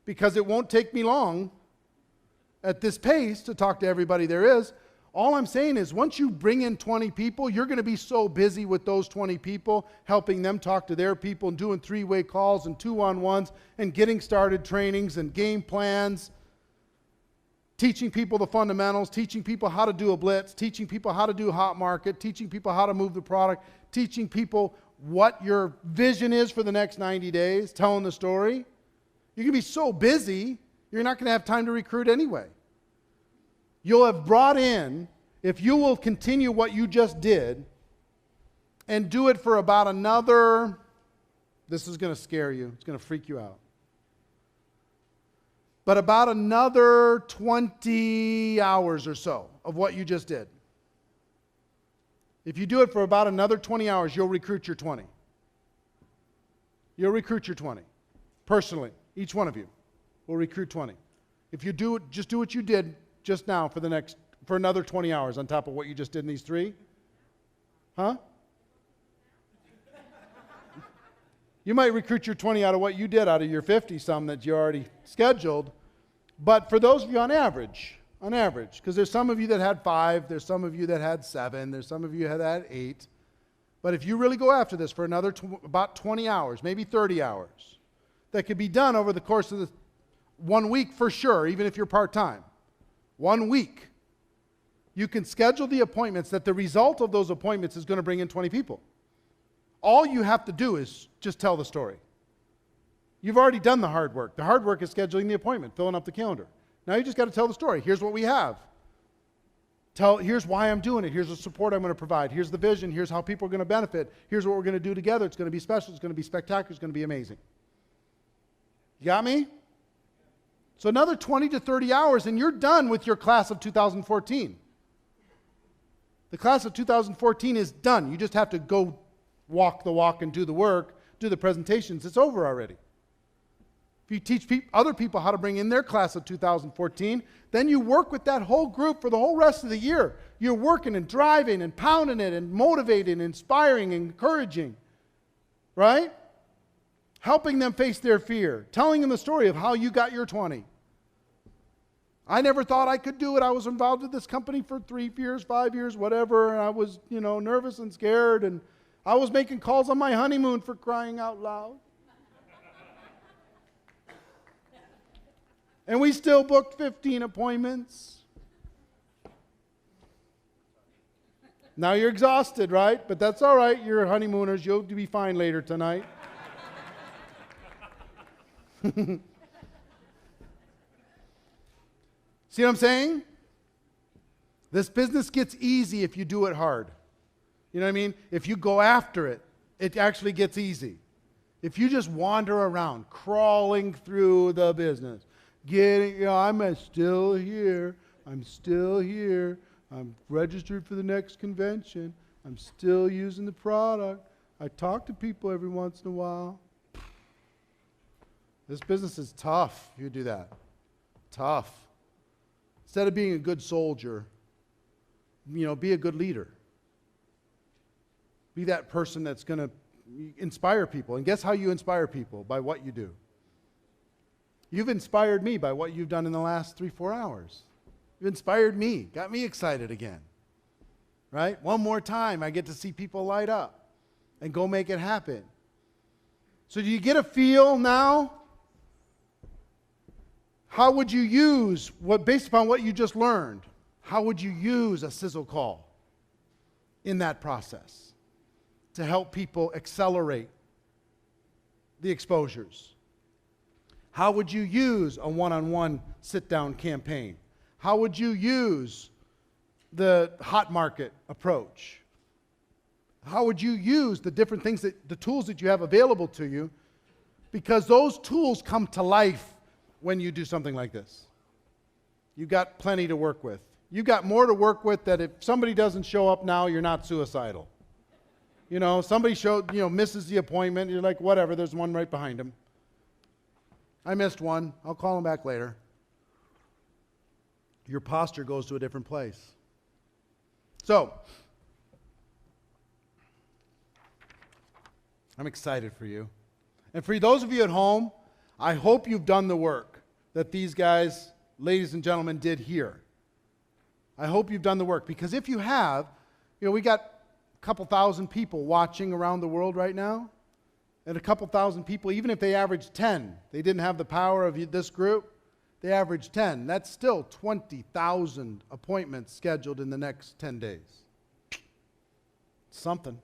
because it won't take me long at this pace to talk to everybody there is. All I'm saying is once you bring in 20 people, you're going to be so busy with those 20 people, helping them talk to their people and doing 3-way calls and 2-on-1s and getting started trainings and game plans, teaching people the fundamentals, teaching people how to do a blitz, teaching people how to do hot market, teaching people how to move the product, teaching people what your vision is for the next 90 days, telling the story. You're going to be so busy, you're not going to have time to recruit anyway. You'll have brought in, if you will continue what you just did and do it for about another, this is going to scare you, it's going to freak you out, but about another 20 hours or so of what you just did. If you do it for about another 20 hours, you'll recruit your 20. You'll recruit your 20. Personally, each one of you will recruit 20. If you do it, just do what you did just now for another 20 hours on top of what you just did in these 3. Huh? You might recruit your 20 out of what you did out of your 50 some that you already scheduled. But for those of you on average, because there's some of you that had 5, there's some of you that had 7, there's some of you that had 8. But if you really go after this for another about 20 hours, maybe 30 hours, that could be done over the course of the 1 week for sure, even if you're part-time. 1 week. You can schedule the appointments that the result of those appointments is going to bring in 20 people. All you have to do is just tell the story. You've already done the hard work. The hard work is scheduling the appointment, filling up the calendar. Now you just got to tell the story. Here's what we have. Here's why I'm doing it. Here's the support I'm going to provide. Here's the vision. Here's how people are going to benefit. Here's what we're going to do together. It's going to be special. It's going to be spectacular. It's going to be amazing. You got me? So another 20 to 30 hours and you're done with your class of 2014. The class of 2014 is done. You just have to go walk the walk and do the work, do the presentations. It's over already. If you teach other people how to bring in their class of 2014, then you work with that whole group for the whole rest of the year. You're working and driving and pounding it and motivating, inspiring, encouraging, right? Helping them face their fear, telling them the story of how you got your 20. I never thought I could do it. I was involved with this company for 3 years, 5 years, whatever, and I was, nervous and scared, and I was making calls on my honeymoon, for crying out loud. And we still booked 15 appointments. Now you're exhausted, right? But that's all right. You're honeymooners. You'll be fine later tonight. See what I'm saying? This business gets easy if you do it hard. You know what I mean? If you go after it, it actually gets easy. If you just wander around, crawling through the business, I'm still here, I'm registered for the next convention, I'm still using the product, I talk to people every once in a while. This business is tough if you do that. Tough. Instead of being a good soldier, be a good leader. Be that person that's going to inspire people. And guess how you inspire people? By what you do. You've inspired me by what you've done in the last 3-4 hours. You've inspired me, got me excited again. Right? One more time, I get to see people light up and go make it happen. So do you get a feel now? How would you use, based upon what you just learned, How would you use a sizzle call in that process to help people accelerate the exposures? How would you use a one-on-one sit-down campaign? How would you use the hot market approach? How would you use the different things, the tools that you have available to you? Because those tools come to life when you do something like this. You've got plenty to work with. You've got more to work with that if somebody doesn't show up now, you're not suicidal. You know, somebody misses the appointment, you're like, whatever, there's one right behind him. I missed one, I'll call him back later. Your posture goes to a different place. So, I'm excited for you. And for those of you at home, I hope you've done the work that these guys, ladies and gentlemen, did here. I hope you've done the work, because if you have, we got a couple thousand people watching around the world right now, and a couple thousand people, even if they average 10, they didn't have the power of this group, they average 10. That's still 20,000 appointments scheduled in the next 10 days. Something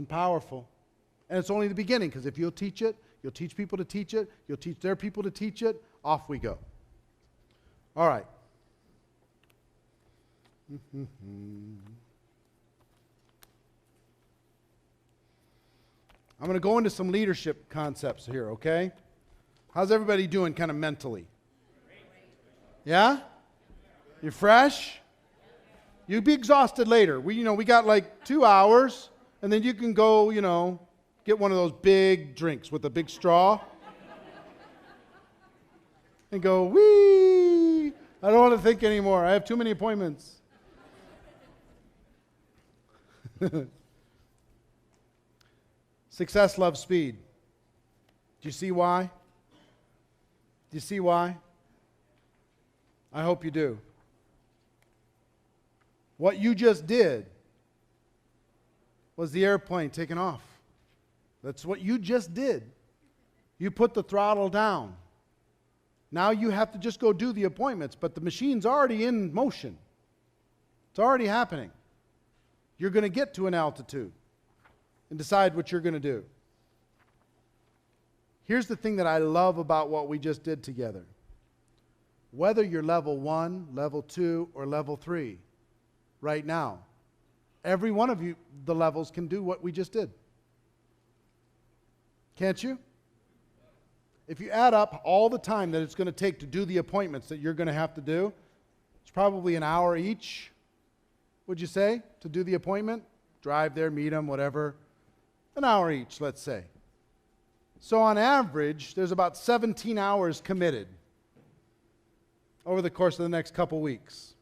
powerful. And it's only the beginning, because if you'll teach it, you'll teach people to teach it, you'll teach their people to teach it, off we go. All right. I'm going to go into some leadership concepts here, okay? How's everybody doing kind of mentally? Yeah? You fresh? You'll be exhausted later. We got like 2 hours, and then you can go, get one of those big drinks with a big straw and go, wee! I don't want to think anymore. I have too many appointments. Success loves speed. Do you see why? Do you see why? I hope you do. What you just did was the airplane taking off. That's what you just did. You put the throttle down. Now you have to just go do the appointments, but the machine's already in motion. It's already happening. You're going to get to an altitude and decide what you're going to do. Here's the thing that I love about what we just did together. Whether you're level 1, level 2, or level 3 right now, every one of you, the levels, can do what we just did. Can't you? If you add up all the time that it's going to take to do the appointments that you're going to have to do, it's probably an hour each, would you say, to do the appointment? Drive there, meet them, whatever. An hour each, let's say. So on average, there's about 17 hours committed over the course of the next couple weeks.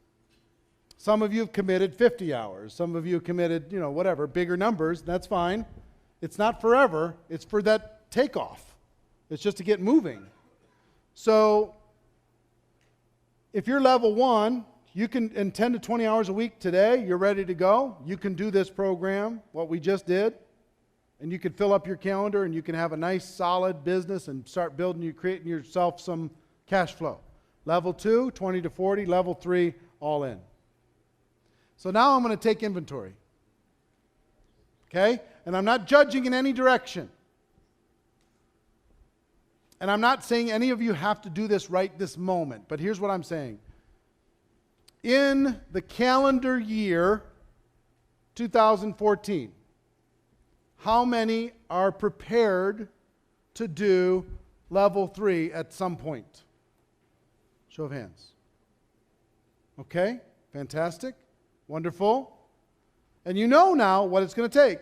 Some of you have committed 50 hours. Some of you have committed, whatever, bigger numbers. That's fine. It's not forever. It's for that takeoff. It's just to get moving. So if you're level 1, you can, in 10 to 20 hours a week today, you're ready to go. You can do this program, what we just did, and you can fill up your calendar and you can have a nice, solid business and start creating yourself some cash flow. Level 2, 20 to 40. Level 3, all in. So now I'm going to take inventory. Okay? And I'm not judging in any direction. And I'm not saying any of you have to do this right this moment, but here's what I'm saying. In the calendar year 2014, how many are prepared to do level 3 at some point? Show of hands. Okay, fantastic, wonderful. And you know now what it's going to take.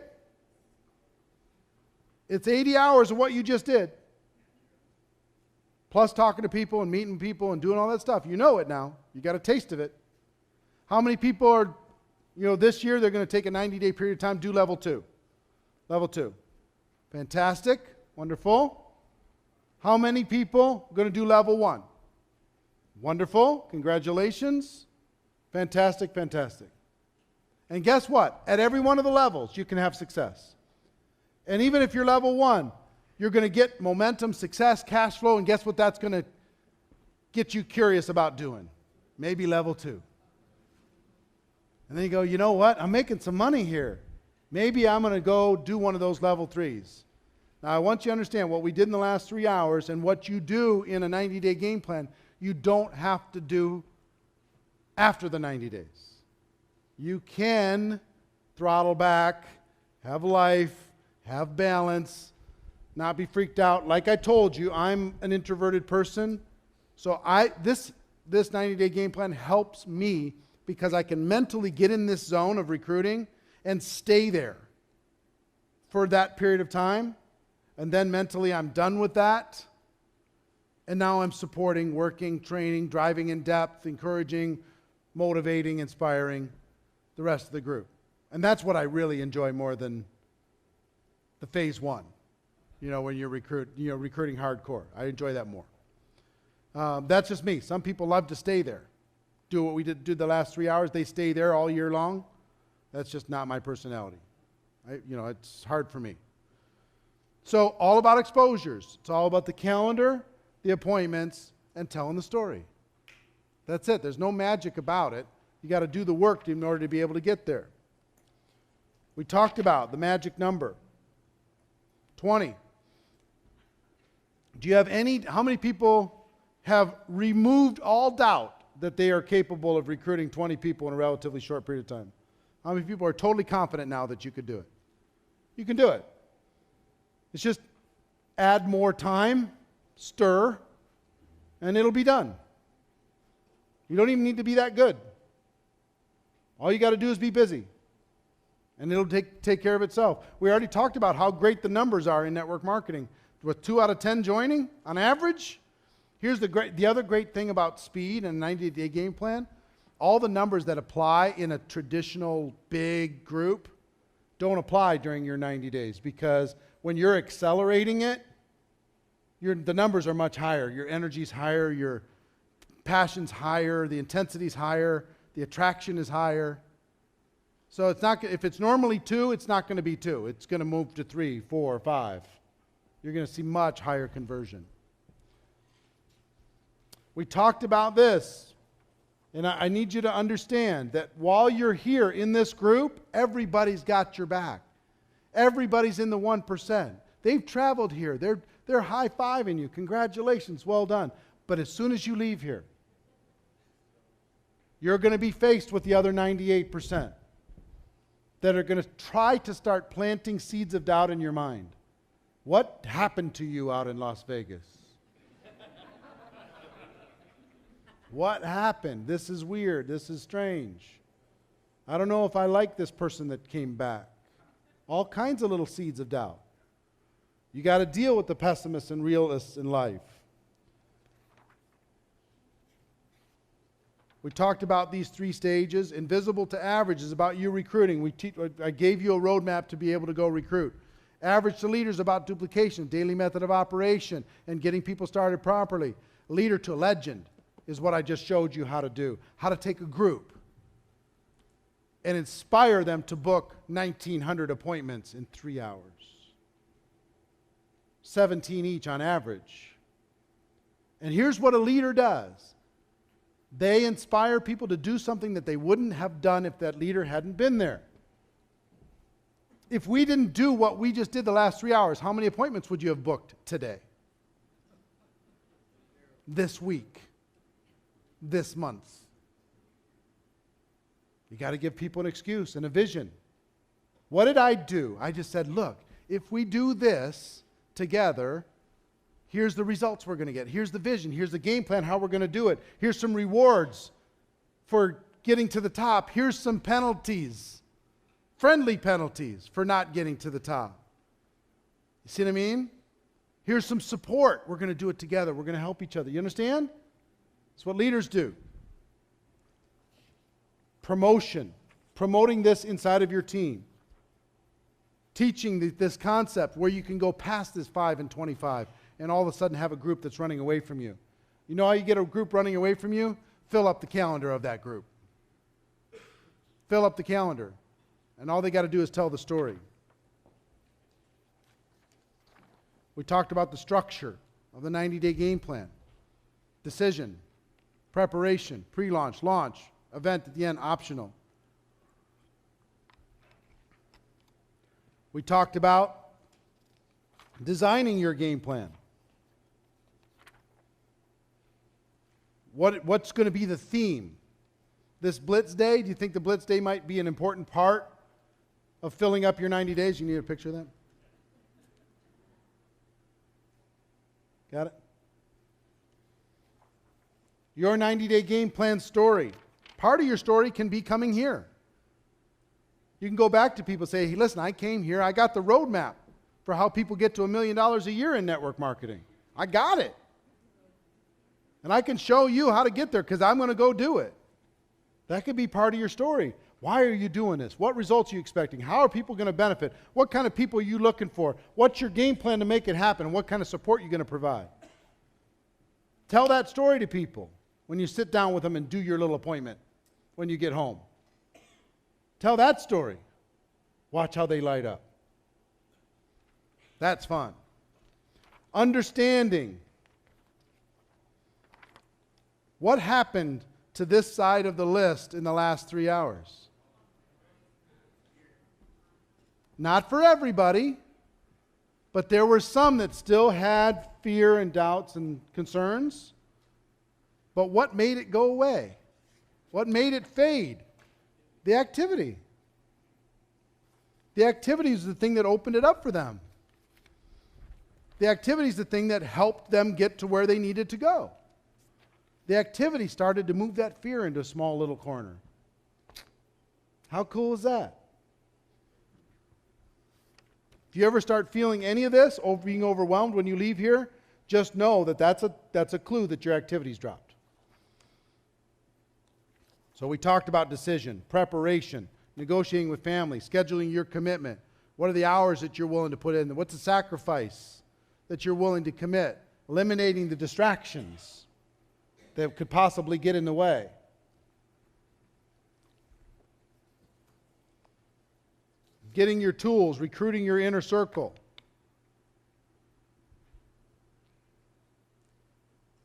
It's 80 hours of what you just did. Plus talking to people and meeting people and doing all that stuff. You know it now. You got a taste of it. How many people are, this year they're going to take a 90-day period of time, do level 2? Level 2. Fantastic. Wonderful. How many people are going to do level 1? Wonderful. Congratulations. Fantastic, fantastic. And guess what? At every one of the levels, you can have success. And even if you're level 1, you're going to get momentum, success, cash flow, and guess what that's going to get you curious about doing? Maybe level 2. And then you go, you know what? I'm making some money here. Maybe I'm going to go do one of those level 3s. Now, I want you to understand what we did in the last 3 hours and what you do in a 90-day game plan, you don't have to do after the 90 days. You can throttle back, have life, have balance, not be freaked out. Like I told you, I'm an introverted person. So this 90-day game plan helps me because I can mentally get in this zone of recruiting and stay there for that period of time. And then mentally I'm done with that. And now I'm supporting, working, training, driving in depth, encouraging, motivating, inspiring the rest of the group. And that's what I really enjoy more than the phase 1. When you're recruiting hardcore. I enjoy that more. That's just me. Some people love to stay there. Do what we did the last 3 hours. They stay there all year long. That's just not my personality. It's hard for me. So all about exposures. It's all about the calendar, the appointments, and telling the story. That's it. There's no magic about it. You got to do the work in order to be able to get there. We talked about the magic number, 20. Do you have how many people have removed all doubt that they are capable of recruiting 20 people in a relatively short period of time? How many people are totally confident now that you could do it? You can do it. It's just add more time, stir, and it'll be done. You don't even need to be that good. All you got to do is be busy, and it'll take care of itself. We already talked about how great the numbers are in network marketing. With 2 out of 10 joining on average, here's the other great thing about speed and a 90-day game plan. All the numbers that apply in a traditional big group don't apply during your 90 days because when you're accelerating it, the numbers are much higher. Your energy's higher, your passion's higher, the intensity's higher, the attraction is higher. So if it's normally 2, it's not going to be 2. It's going to move to 3, 4, 5. You're going to see much higher conversion. We talked about this. And I need you to understand that while you're here in this group, everybody's got your back. Everybody's in the 1%. They've traveled here. They're high-fiving you. Congratulations, well done. But as soon as you leave here, you're going to be faced with the other 98% that are going to try to start planting seeds of doubt in your mind. What happened to you out in Las Vegas? What happened? This is weird. This is strange. I don't know if I like this person that came back. All kinds of little seeds of doubt. You got to deal with the pessimists and realists in life. We talked about these 3 stages. Invisible to average is about you recruiting. I gave you a roadmap to be able to go recruit. Average to leader is about duplication, daily method of operation, and getting people started properly. Leader to legend is what I just showed you how to do. How to take a group and inspire them to book 1,900 appointments in 3 hours. 17 each on average. And here's what a leader does. They inspire people to do something that they wouldn't have done if that leader hadn't been there. If we didn't do what we just did the last 3 hours, how many appointments would you have booked today? This week? This month? You got to give people an excuse and a vision. What did I do? I just said, look, if we do this together, here's the results we're going to get. Here's the vision. Here's the game plan, how we're going to do it. Here's some rewards for getting to the top. Here's some penalties, friendly penalties for not getting to the top. You see what I mean? Here's some support. We're going to do it together. We're going to help each other. You understand? That's what leaders do. Promotion. Promoting this inside of your team. Teaching this concept where you can go past this 5 and 25 and all of a sudden have a group that's running away from you. You know how you get a group running away from you? Fill up the calendar of that group. Fill up the calendar. And all they got to do is tell the story. We talked about the structure of the 90-day game plan. Decision, preparation, pre-launch, launch, event at the end, optional. We talked about designing your game plan. What's going to be the theme? This Blitz Day, do you think the Blitz Day might be an important part of filling up your 90 days? You need a picture of that? Got it? Your 90-day game plan story. Part of your story can be coming here. You can go back to people and say, hey, listen, I came here. I got the roadmap for how people get to $1 million a year in network marketing. I got it. And I can show you how to get there because I'm going to go do it. That could be part of your story. Why are you doing this? What results are you expecting? How are people going to benefit? What kind of people are you looking for? What's your game plan to make it happen? And what kind of support are you going to provide? Tell that story to people when you sit down with them and do your little appointment when you get home. Tell that story. Watch how they light up. That's fun. Understanding. What happened to this side of the list in the last 3 hours? Not for everybody, but there were some that still had fear and doubts and concerns. But what made it go away? What made it fade? The activity. The activity is the thing that opened it up for them. The activity is the thing that helped them get to where they needed to go. The activity started to move that fear into a small little corner. How cool is that? If you ever start feeling any of this, being overwhelmed when you leave here, just know that that's a clue that your activity's dropped. So we talked about decision, preparation, negotiating with family, scheduling your commitment. What are the hours that you're willing to put in? What's the sacrifice that you're willing to commit? Eliminating the distractions that could possibly get in the way. Getting your tools, recruiting your inner circle.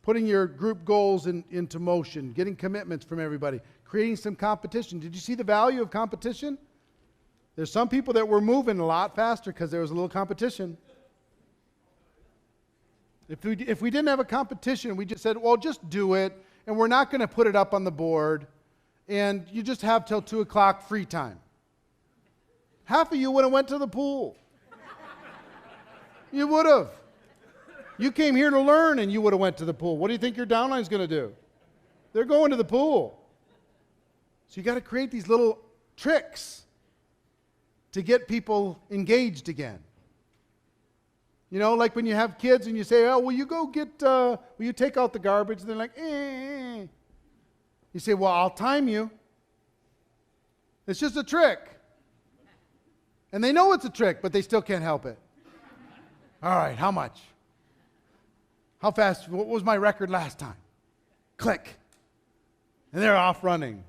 Putting your group goals into motion, getting commitments from everybody, creating some competition. Did you see the value of competition? There's some people that were moving a lot faster because there was a little competition. If we didn't have a competition, we just said, well, just do it, and we're not going to put it up on the board, and you just have till 2 o'clock free time. Half of you would have went to the pool. You would have. You came here to learn, and you would have went to the pool. What do you think your downline's going to do? They're going to the pool. So you got to create these little tricks to get people engaged again. You know, like when you have kids and you say, oh, will you go get, will you take out the garbage? And they're like, eh. You say, well, I'll time you. It's just a trick. And they know it's a trick, but they still can't help it. All right, how much? How fast? What was my record last time? Click. And they're off running.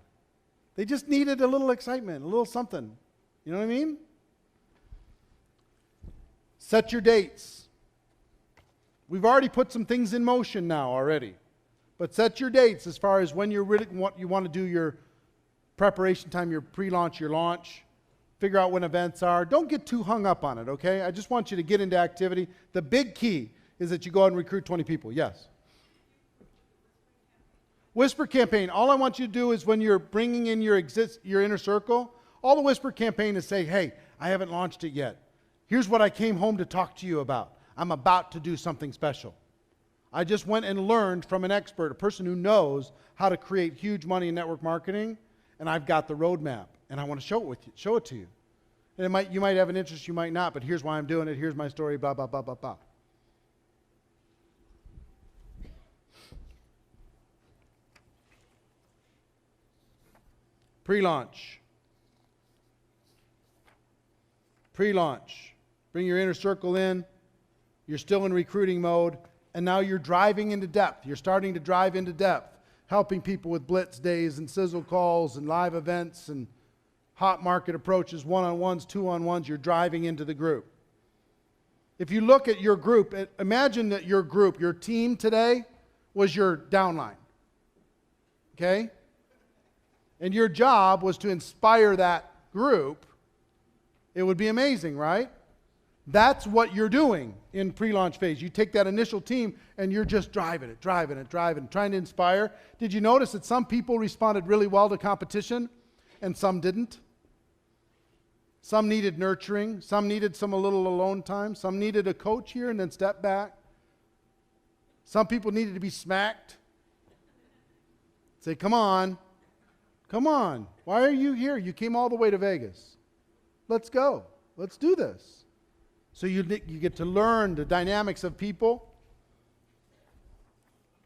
They just needed a little excitement, a little something. You know what I mean? Set your dates. We've already put some things in motion now already. But set your dates as far as when you want to do your preparation time, your pre-launch, your launch. Figure out when events are. Don't get too hung up on it, okay? I just want you to get into activity. The big key is that you go out and recruit 20 people. Yes? Whisper campaign. All I want you to do is when you're bringing in your inner circle, all the whisper campaign is say, hey, I haven't launched it yet. Here's what I came home to talk to you about. I'm about to do something special. I just went and learned from an expert, a person who knows how to create huge money in network marketing, and I've got the roadmap, and I want to show it to you. And you might have an interest, you might not, but here's why I'm doing it, here's my story, blah, blah, blah, blah, blah. Pre-launch. Pre-launch. Bring your inner circle in. You're still in recruiting mode, and now you're driving into depth. You're starting to drive into depth, helping people with Blitz days and sizzle calls and live events and hot market approaches, one-on-ones, two-on-ones. You're driving into the group. If you look at your group, imagine that your group, your team today was your downline. Okay? And your job was to inspire that group It would be amazing, right? That's what you're doing in pre-launch phase. You take that initial team and you're just driving it, trying to inspire. Did you notice that some people responded really well to competition and some didn't? Some needed nurturing, some needed a little alone time, some needed a coach here and then step back. Some people needed to be smacked. Say, come on, why are you here? You came all the way to Vegas. Let's go, let's do this. So you get to learn the dynamics of people.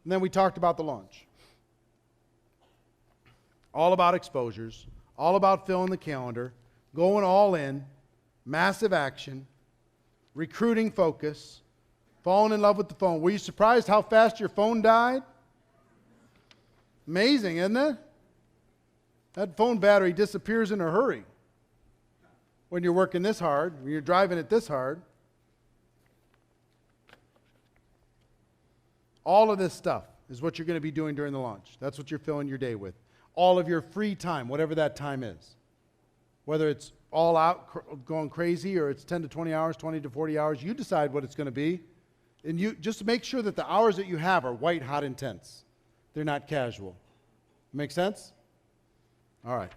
And then we talked about the launch. All about exposures, all about filling the calendar, going all in, massive action, recruiting focus, falling in love with the phone. Were you surprised how fast your phone died? Amazing, isn't it? That phone battery disappears in a hurry when you're working this hard, when you're driving it this hard. All of this stuff is what you're going to be doing during the launch. That's what you're filling your day with. All of your free time, whatever that time is. Whether it's all out going crazy or it's 10 to 20 hours, 20 to 40 hours, you decide what it's going to be. And you just make sure that the hours that you have are white hot intense. They're not casual. Make sense? All right.